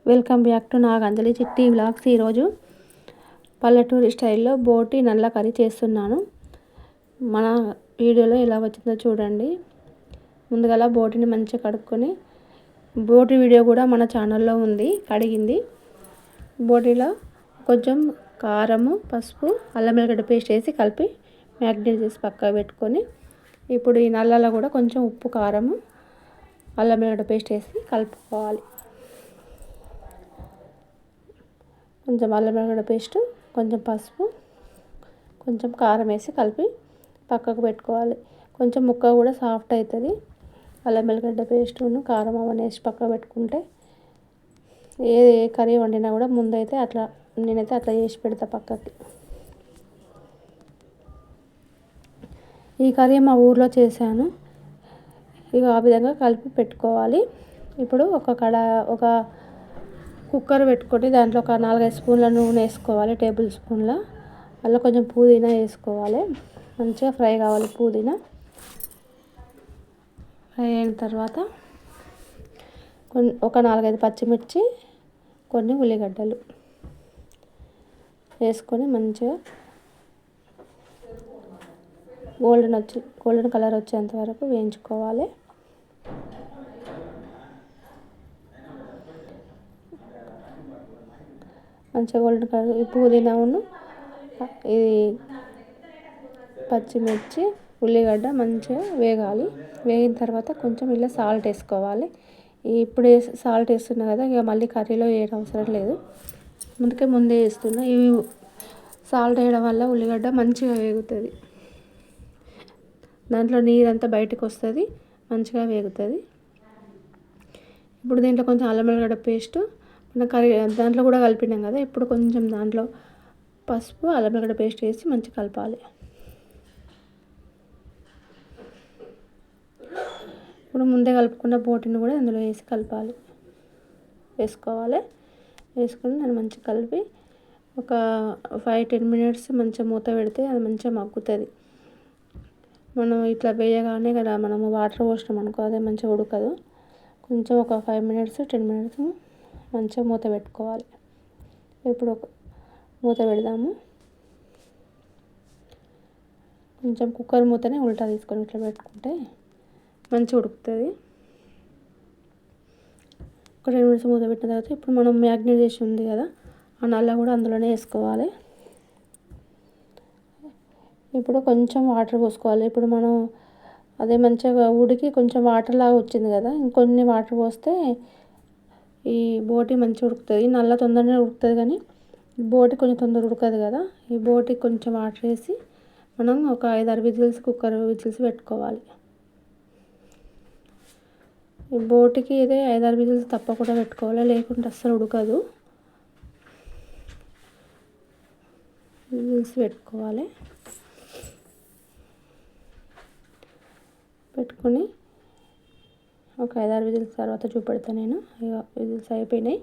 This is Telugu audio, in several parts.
వెల్కమ్ బ్యాక్ టు నాగంజలి చిట్టి వ్లాగ్స్. ఈరోజు పల్లెటూరి స్టైల్లో బోటి నల్ల కర్రీ చేస్తున్నాను. మన వీడియోలో ఎలా వచ్చిందో చూడండి. ముందుగా బోటిని మంచిగా కడుక్కొని, బోటి వీడియో కూడా మన ఛానల్లో ఉంది, కడిగింది. బోటిలో కొంచెం కారము, పసుపు, అల్లం వెల్లిగడ్డ పేస్ట్ వేసి కలిపి మ్యాగ్నేట్ చేసి పక్కకు పెట్టుకొని, ఇప్పుడు ఈ నల్లలో కూడా కొంచెం ఉప్పు, కారము, అల్లం వెల్లిగడ్డ పేస్ట్ వేసి కలుపుకోవాలి. కొంచెం అల్లం వెల్లిగడ్డ పేస్ట్, కొంచెం పసుపు, కొంచెం కారం వేసి కలిపి పక్కకు పెట్టుకోవాలి. కొంచెం ముక్క కూడా సాఫ్ట్ అవుతుంది. అల్లం వెల్లిగడ్డ పేస్టును కారం అవన్నీ వేసి పక్కకు పెట్టుకుంటే ఏ కర్రీ వండినా కూడా ముందైతే నేనైతే అట్లా చేసి పెడతా పక్కకి. ఈ కర్రీ మా ఊర్లో చేశాను. ఇక ఆ విధంగా కలిపి పెట్టుకోవాలి. ఇప్పుడు ఒక కుక్కర్ పెట్టుకొని దాంట్లో ఒక 4-5 స్పూన్ల నూనె వేసుకోవాలి, టేబుల్ స్పూన్ల. అలా కొంచెం పుదీనా వేసుకోవాలి. మంచిగా ఫ్రై కావాలి పుదీనా. ఫ్రై అయిన తర్వాత ఒక 4-5 పచ్చిమిర్చి, కొన్ని ఉల్లిగడ్డలు వేసుకొని మంచిగా గోల్డెన్ కలర్ వచ్చేంత వరకు వేయించుకోవాలి. మంచిగా గోల్డెన్ కలర్ పుదీనాను, ఇది పచ్చిమిర్చి, ఉల్లిగడ్డ మంచిగా వేగాలి. వేగిన తర్వాత కొంచెం ఇలా సాల్ట్ వేసుకోవాలి. ఇప్పుడు సాల్ట్ వేస్తున్నా కదా, ఇక మళ్ళీ కర్రీలో వేయడం అవసరం లేదు, ముందే వేస్తున్నా. ఇవి సాల్ట్ వేయడం వల్ల ఉల్లిగడ్డ మంచిగా వేగుతుంది, దాంట్లో నీరంతా బయటకు వస్తుంది, మంచిగా వేగుతుంది. ఇప్పుడు దీంట్లో కొంచెం అల్లం వెల్లిగడ్డ పేస్ట్ మన కర్రీ దాంట్లో కూడా కలిపినాం కదా, ఇప్పుడు కొంచెం దాంట్లో పసుపు, అల్లం వెల్లిగడ్డ పేస్ట్ వేసి మంచిగా కలపాలి. ఇప్పుడు ముందే కలుపుకున్న బోటిని కూడా అందులో వేసుకోవాలి. వేసుకొని దాన్ని మంచిగా కలిపి ఒక 5-10 మినిట్స్ మంచిగా మూత పెడితే అది మంచిగా మగ్గుతుంది. మనం ఇట్లా వేయగానే కదా మనము వాటర్ పోసినాం అనుకో, అదే మంచిగా ఉడకదు. కొంచెం ఒక 5-10 మినిట్స్ మంచిగా మూత పెట్టుకోవాలి. ఇప్పుడు మూత పెడదాము. కొంచెం కుక్కర్ మూతనే ఉల్టా తీసుకొని ఇట్లా పెట్టుకుంటే మంచిగా ఉడుకుతుంది. ఒక 2 మినిట్స్ మూత పెట్టిన తర్వాత ఇప్పుడు మనం మ్యాగ్నేట్ చేసి ఉంది కదా, ఆ నల్ల కూడా అందులోనే వేసుకోవాలి. ఇప్పుడు కొంచెం వాటర్ పోసుకోవాలి. ఇప్పుడు మనం అదే మంచిగా ఉడికి కొంచెం వాటర్ లాగా వచ్చింది కదా, ఇంకొన్ని వాటర్ పోస్తే ఈ బోటి మంచిగా ఉడుకుతుంది. నల్ల తొందరనే ఉడుకుతుంది కానీ బోటి కొంచెం తొందర ఉడకదు కదా. ఈ బోటి కొంచెం వాటర్ వేసి మనం ఒక 5-6 విజిల్స్, కుక్కర్ విజిల్స్ పెట్టుకోవాలి. ఈ బోటికి ఇదే 5-6 విజిల్స్ తప్పకుండా పెట్టుకోవాలి, లేకుంటే అస్సలు ఉడకదు. విజిల్స్ పెట్టుకోవాలి. పెట్టుకొని ఒక 5-6 విజిల్స్ తర్వాత చూపెడతాను నేను. ఇక విజిల్స్ అయిపోయినాయి.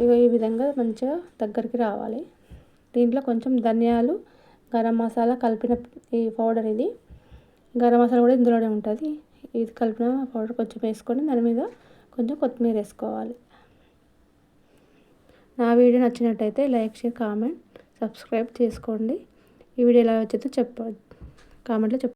ఇక ఈ విధంగా మంచిగా దగ్గరికి రావాలి. దీంట్లో కొంచెం ధనియాలు, గరం మసాలా కలిపిన ఈ పౌడర్, ఇది గరం మసాలా కూడా ఇందులోనే ఉంటుంది. ఇది కలిపిన పౌడర్ కొంచెం వేసుకొని దాని మీద కొంచెం కొత్తిమీర వేసుకోవాలి. నా వీడియో నచ్చినట్టయితే లైక్, షేర్, కామెంట్, సబ్స్క్రైబ్ చేసుకోండి. ఈ వీడియో ఎలా వచ్చిందో కామెంట్లో చెప్పండి.